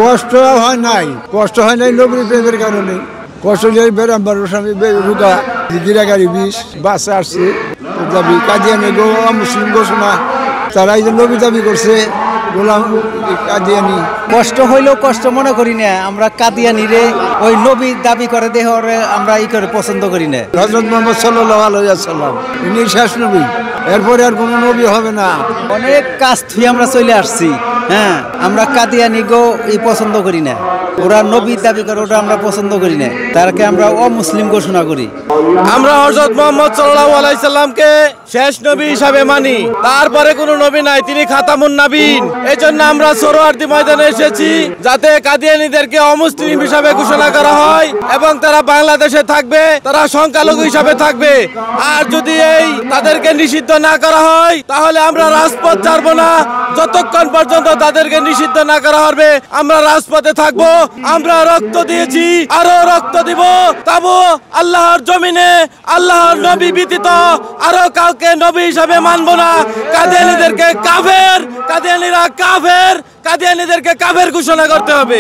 কষ্ট হয় নাই, কষ্ট হয় নাই নবীর প্রেমের কারণে। কষ্ট যে বেড়াম্বার স্বামী রুকা গিরাগাড়ি বিষ বাসে আসছে দাবি কাদিয়ানি গো মুসলিম ঘোষণা তারা এই যে নবী দাবি করছে গোলাম কাদিয়ানি। কষ্ট হইলেও কষ্ট মনে করি না, আমরা কাদিয়ানি রে ওই নবী দাবি করে দেহ আমরা ই করে পছন্দ করি না। হযরত মুহাম্মদ সাল্লাল্লাহু আলাইহি ওয়াসাল্লাম ইনি শেষ নবী, এরপরে আর কোনো নবী হবে না। অনেক কাজ থুই আমরা চলে আসছি। হ্যাঁ, আমরা কাদিয়ানি গো ই পছন্দ করি না, ওরা নবী দাবি করে ওটা আমরা পছন্দ করি না, তারকে আমরা অমুসলিম ঘোষণা করি। আমরা হযরত মুহাম্মদ সাল্লাল্লাহু আলাইহি সাল্লামকে শেষ নবী হিসাবে মানি, তারপরে কোনো নবী নাই, তিনি খাতামুন নবীন। এজন্য আমরা সোহরাওয়ার্দী ময়দানে এসেছি যাতে কাদিয়ানীদেরকে অমুসলিম হিসাবে ঘোষণা করা হয় এবং তারা বাংলাদেশে থাকবে, তারা সংখ্যালঘু হিসাবে থাকবে। আর যদি এই তাদেরকে নিষিদ্ধ না করা হয় তাহলে আমরা রাজপথ ছাড়বো না, যতক্ষণ পর্যন্ত তাদেরকে নিষিদ্ধ না করা হবে আমরা রাজপথে থাকবো। আমরা রক্ত দিয়েছি, আরো রক্ত দিব, তবু আল্লাহর জমিনে আল্লাহর নবী ব্যতীত আরো কাউকে নবী হিসাবে মানবো না। কাদিয়ানীদেরকে কাফের, কাদিয়ানীরা কাফের, কাদিয়ানীদেরকে কাফের ঘোষণা করতে হবে।